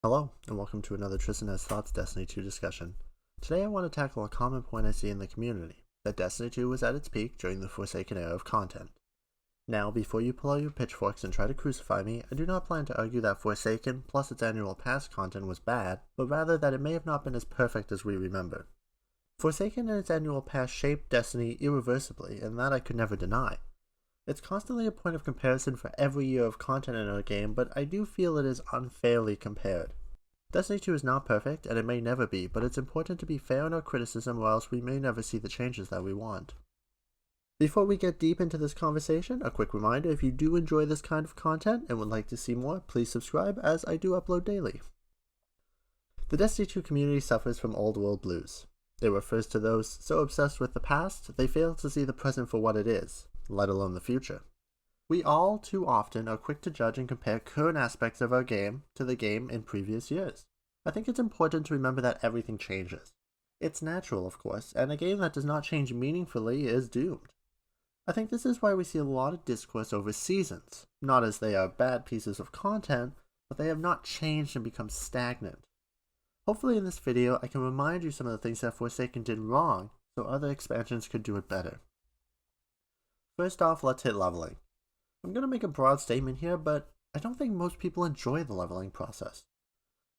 Hello, and welcome to another Tristan Has Thoughts Destiny 2 discussion. Today I want to tackle a common point I see in the community, that Destiny 2 was at its peak during the Forsaken era of content. Now, before you pull out your pitchforks and try to crucify me, I do not plan to argue that Forsaken plus its annual pass content was bad, but rather that it may have not been as perfect as we remember. Forsaken and its annual pass shaped Destiny irreversibly, and that I could never deny. It's constantly a point of comparison for every year of content in a game, but I do feel it is unfairly compared. Destiny 2 is not perfect, and it may never be, but it's important to be fair in our criticism or else we may never see the changes that we want. Before we get deep into this conversation, a quick reminder: if you do enjoy this kind of content and would like to see more, please subscribe, as I do upload daily. The Destiny 2 community suffers from old world blues. It refers to those so obsessed with the past, they fail to see the present for what it is, let alone the future. We all, too often, are quick to judge and compare current aspects of our game to the game in previous years. I think it's important to remember that everything changes. It's natural, of course, and a game that does not change meaningfully is doomed. I think this is why we see a lot of discourse over seasons, not as they are bad pieces of content, but they have not changed and become stagnant. Hopefully in this video I can remind you some of the things that Forsaken did wrong, so other expansions could do it better. First off, let's hit leveling. I'm going to make a broad statement here, but I don't think most people enjoy the leveling process.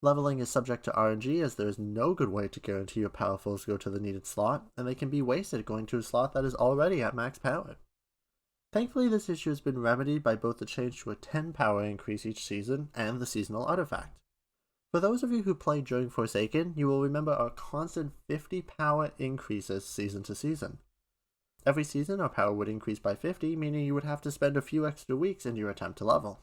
Leveling is subject to RNG, as there is no good way to guarantee your powerfuls go to the needed slot, and they can be wasted going to a slot that is already at max power. Thankfully, this issue has been remedied by both the change to a 10 power increase each season and the seasonal artifact. For those of you who played during Forsaken, you will remember our constant 50 power increases season to season. Every season, our power would increase by 50, meaning you would have to spend a few extra weeks in your attempt to level.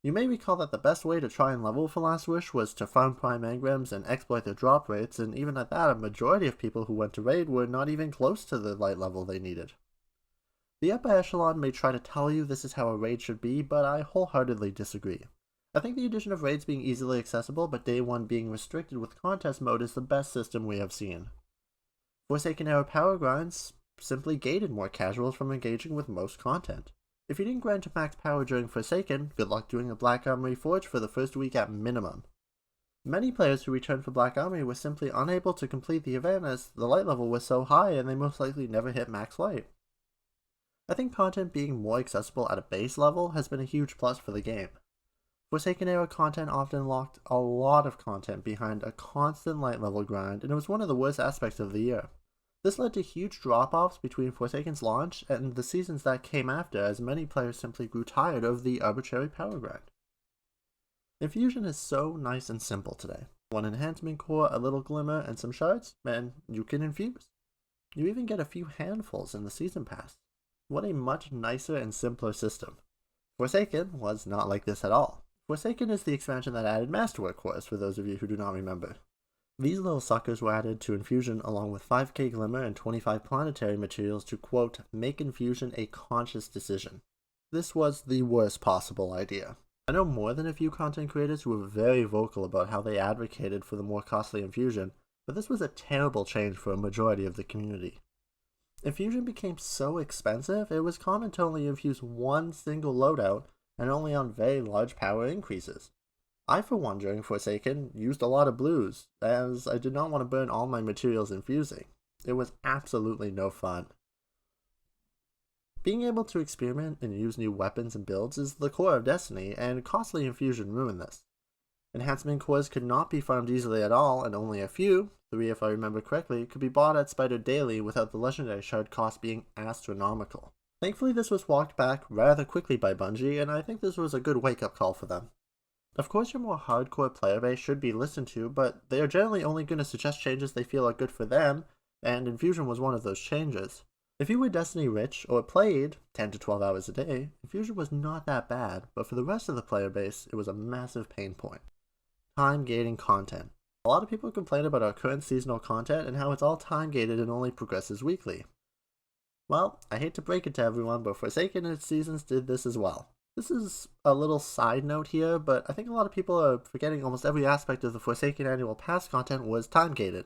You may recall that the best way to try and level for Last Wish was to farm prime engrams and exploit their drop rates, and even at that, a majority of people who went to raid were not even close to the light level they needed. The upper echelon may try to tell you this is how a raid should be, but I wholeheartedly disagree. I think the addition of raids being easily accessible, but day one being restricted with contest mode, is the best system we have seen. Forsaken era power grinds simply gated more casuals from engaging with most content. If you didn't grind to max power during Forsaken, good luck doing a Black Armory Forge for the first week at minimum. Many players who returned for Black Armory were simply unable to complete the event as the light level was so high and they most likely never hit max light. I think content being more accessible at a base level has been a huge plus for the game. Forsaken era content often locked a lot of content behind a constant light level grind, and it was one of the worst aspects of the year. This led to huge drop-offs between Forsaken's launch and the seasons that came after, as many players simply grew tired of the arbitrary power grind. Infusion is so nice and simple today. One enhancement core, a little glimmer, and some shards, and you can infuse. You even get a few handfuls in the season pass. What a much nicer and simpler system. Forsaken was not like this at all. Forsaken is the expansion that added Masterwork cores, for those of you who do not remember. These little suckers were added to Infusion along with 5k Glimmer and 25 planetary materials to, quote, make Infusion a conscious decision. This was the worst possible idea. I know more than a few content creators who were very vocal about how they advocated for the more costly Infusion, but this was a terrible change for a majority of the community. Infusion became so expensive, it was common to only infuse one single loadout, and only on very large power increases. I, for one, during Forsaken, used a lot of blues, as I did not want to burn all my materials infusing. It was absolutely no fun. Being able to experiment and use new weapons and builds is the core of Destiny, and costly infusion ruined this. Enhancement cores could not be farmed easily at all, and only a few, 3 if I remember correctly, could be bought at Spider daily without the legendary shard cost being astronomical. Thankfully, this was walked back rather quickly by Bungie, and I think this was a good wake-up call for them. Of course, your more hardcore player base should be listened to, but they are generally only going to suggest changes they feel are good for them, and Infusion was one of those changes. If you were Destiny rich, or played 10 to 12 hours a day, Infusion was not that bad, but for the rest of the player base, it was a massive pain point. Time-gating content. A lot of people complain about our current seasonal content and how it's all time-gated and only progresses weekly. Well, I hate to break it to everyone, but Forsaken and its seasons did this as well. This is a little side note here, but I think a lot of people are forgetting almost every aspect of the Forsaken annual pass content was time-gated.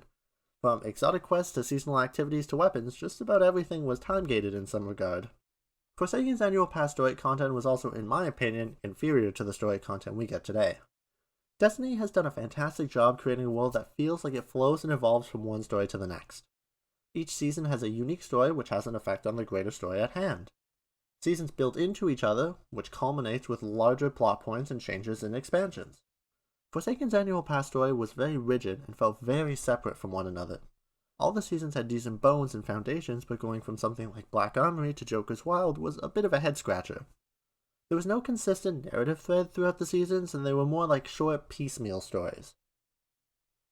From exotic quests to seasonal activities to weapons, just about everything was time-gated in some regard. Forsaken's annual pass story content was also, in my opinion, inferior to the story content we get today. Destiny has done a fantastic job creating a world that feels like it flows and evolves from one story to the next. Each season has a unique story which has an effect on the greater story at hand. Seasons build into each other, which culminates with larger plot points and changes in expansions. Forsaken's annual pass story was very rigid and felt very separate from one another. All the seasons had decent bones and foundations, but going from something like Black Armory to Joker's Wild was a bit of a head-scratcher. There was no consistent narrative thread throughout the seasons, and they were more like short, piecemeal stories.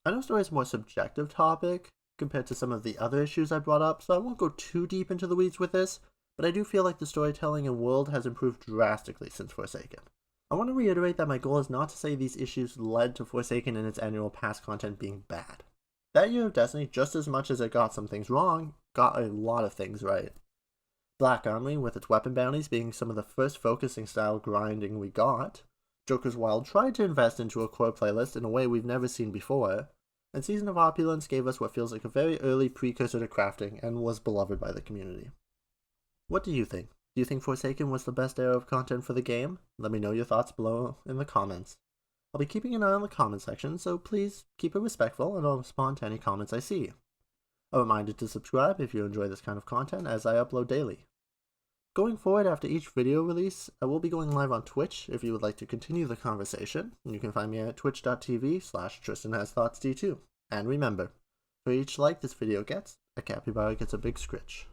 I know story is a more subjective topic compared to some of the other issues I brought up, so I won't go too deep into the weeds with this, but I do feel like the storytelling and world has improved drastically since Forsaken. I want to reiterate that my goal is not to say these issues led to Forsaken and its annual pass content being bad. That year of Destiny, just as much as it got some things wrong, got a lot of things right. Black Armory, with its weapon bounties being some of the first focusing style grinding we got, Joker's Wild tried to invest into a core playlist in a way we've never seen before, and Season of Opulence gave us what feels like a very early precursor to crafting and was beloved by the community. What do you think? Do you think Forsaken was the best era of content for the game? Let me know your thoughts below in the comments. I'll be keeping an eye on the comment section, so please keep it respectful and I'll respond to any comments I see. A reminder to subscribe if you enjoy this kind of content, as I upload daily. Going forward, after each video release, I will be going live on Twitch if you would like to continue the conversation. You can find me at twitch.tv/TristanHasThoughtsD2. And remember, for each like this video gets, a capybara gets a big scritch.